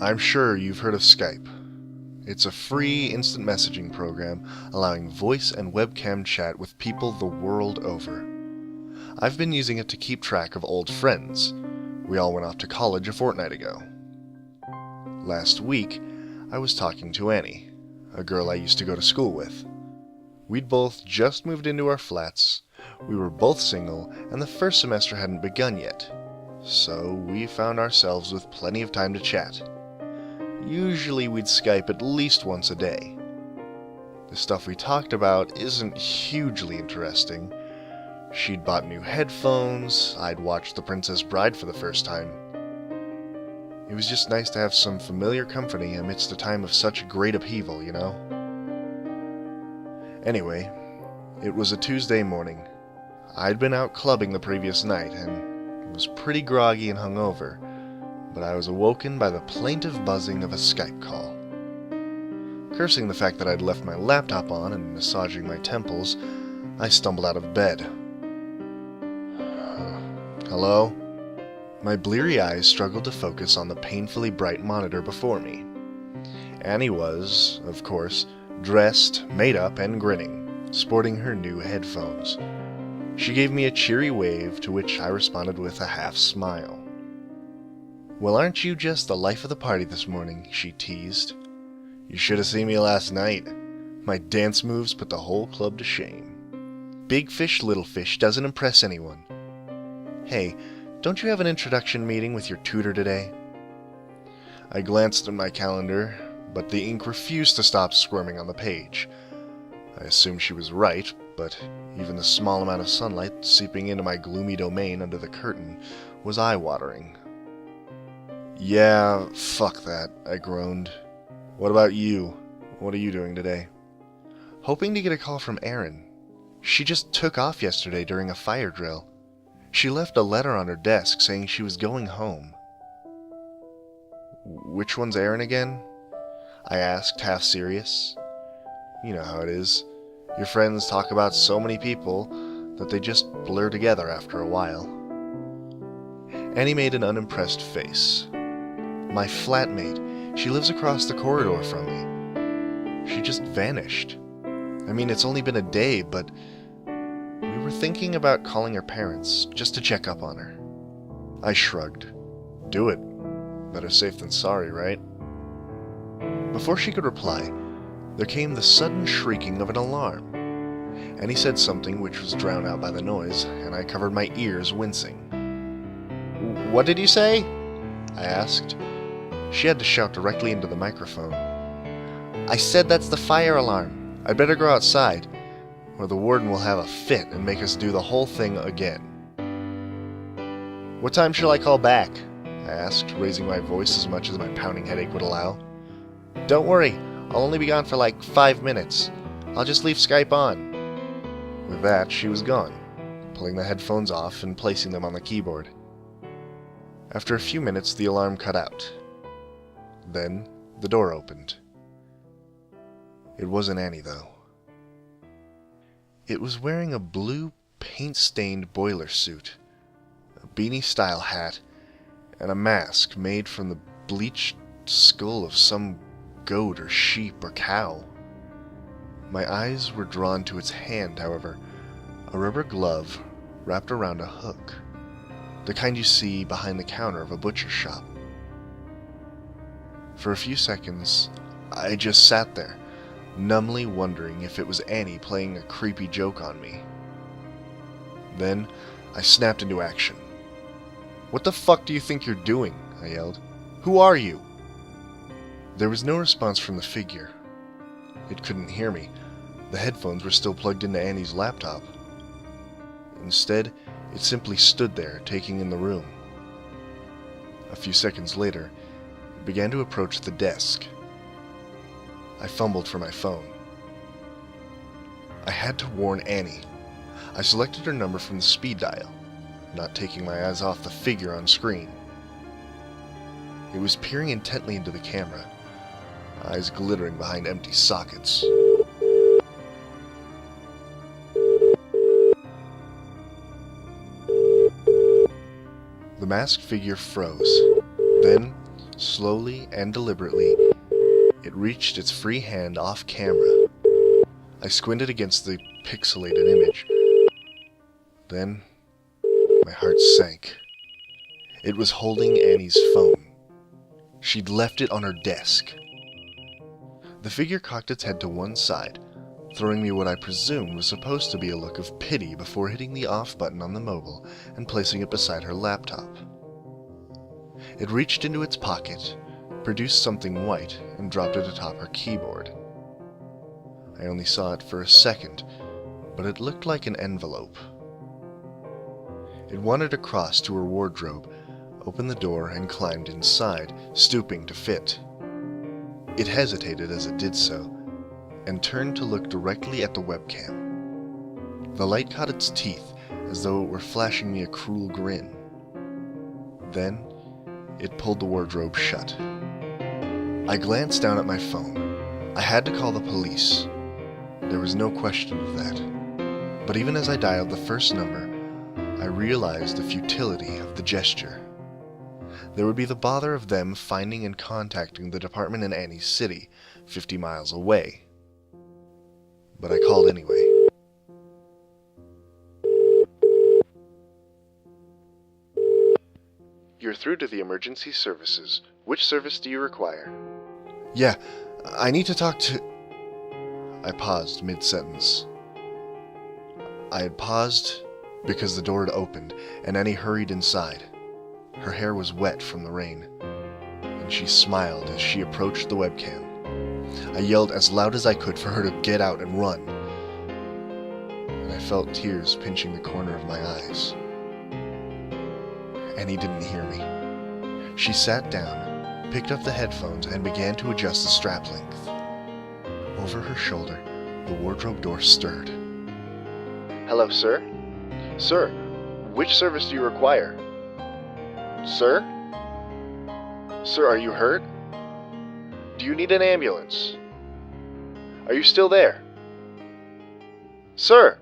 I'm sure you've heard of Skype. It's a free instant messaging program allowing voice and webcam chat with people the world over. I've been using it to keep track of old friends. We all went off to college a fortnight ago. Last week, I was talking to Annie, a girl I used to go to school with. We'd both just moved into our flats, we were both single, and the first semester hadn't begun yet, so we found ourselves with plenty of time to chat. Usually we'd Skype at least once a day. The stuff we talked about isn't hugely interesting. She'd bought new headphones, I'd watched The Princess Bride for the first time. It was just nice to have some familiar company amidst a time of such great upheaval, you know? Anyway, it was a Tuesday morning. I'd been out clubbing the previous night and was pretty groggy and hungover, but I was awoken by the plaintive buzzing of a Skype call. Cursing the fact that I'd left my laptop on and massaging my temples, I stumbled out of bed. Hello? My bleary eyes struggled to focus on the painfully bright monitor before me. Annie was, of course, dressed, made up, and grinning, sporting her new headphones. She gave me a cheery wave, to which I responded with a half smile. "Well, aren't you just the life of the party this morning?" she teased. "You should have seen me last night. My dance moves put the whole club to shame. Big fish, little fish doesn't impress anyone. Hey, don't you have an introduction meeting with your tutor today?" I glanced at my calendar, but the ink refused to stop squirming on the page. I assumed she was right, but even the small amount of sunlight seeping into my gloomy domain under the curtain was eye-watering. "Yeah, fuck that," I groaned. "What about you? What are you doing today?" Hoping to get a call from Erin. She just took off yesterday during a fire drill. She left a letter on her desk saying she was going home. "Which one's Erin again?" I asked, half serious. You know how it is. Your friends talk about so many people that they just blur together after a while. Annie made an unimpressed face. "My flatmate. She lives across the corridor from me. She just vanished. I mean, it's only been a day, but we were thinking about calling her parents just to check up on her." I shrugged. "Do it. Better safe than sorry, right?" Before she could reply, there came the sudden shrieking of an alarm. Annie said something which was drowned out by the noise, and I covered my ears, wincing. "What did you say?" I asked. She had to shout directly into the microphone. "I said that's the fire alarm. I'd better go outside, or the warden will have a fit and make us do the whole thing again." "What time shall I call back?" I asked, raising my voice as much as my pounding headache would allow. "Don't worry, I'll only be gone for like 5 minutes. I'll just leave Skype on." With that, she was gone, pulling the headphones off and placing them on the keyboard. After a few minutes, the alarm cut out. Then, the door opened. It wasn't Annie, though. It was wearing a blue, paint-stained boiler suit, a beanie-style hat, and a mask made from the bleached skull of some goat or sheep or cow. My eyes were drawn to its hand, however, a rubber glove wrapped around a hook, the kind you see behind the counter of a butcher shop. For a few seconds, I just sat there, numbly wondering if it was Annie playing a creepy joke on me. Then, I snapped into action. "What the fuck do you think you're doing?" I yelled. "Who are you?" There was no response from the figure. It couldn't hear me. The headphones were still plugged into Annie's laptop. Instead, it simply stood there, taking in the room. A few seconds later, it began to approach the desk. I fumbled for my phone. I had to warn Annie. I selected her number from the speed dial, not taking my eyes off the figure on screen. It was peering intently into the camera, eyes glittering behind empty sockets. The masked figure froze. Then, Slowly and deliberately, it reached its free hand off camera. I squinted against the pixelated image. Then, my heart sank. It was holding Annie's phone. She'd left it on her desk. The figure cocked its head to one side, throwing me what I presumed was supposed to be a look of pity before hitting the off button on the mobile and placing it beside her laptop. It reached into its pocket, produced something white, and dropped it atop her keyboard. I only saw it for a second, but it looked like an envelope. It wandered across to her wardrobe, opened the door, and climbed inside, stooping to fit. It hesitated as it did so, and turned to look directly at the webcam. The light caught its teeth as though it were flashing me a cruel grin. Then, it pulled the wardrobe shut. I glanced down at my phone. I had to call the police. There was no question of that. But even as I dialed the first number, I realized the futility of the gesture. There would be the bother of them finding and contacting the department in Annie's city, 50 miles away. But I called anyway. You're through to the emergency services. Which service do you require? Yeah, I need to talk to... I paused mid-sentence. I had paused because the door had opened, and Annie hurried inside. Her hair was wet from the rain, and she smiled as she approached the webcam. I yelled as loud as I could for her to get out and run, and I felt tears pinching the corner of my eyes. Annie didn't hear me. She sat down, picked up the headphones, and began to adjust the strap length. Over her shoulder, the wardrobe door stirred. Hello, sir? Sir, which service do you require? Sir? Sir, are you hurt? Do you need an ambulance? Are you still there? Sir!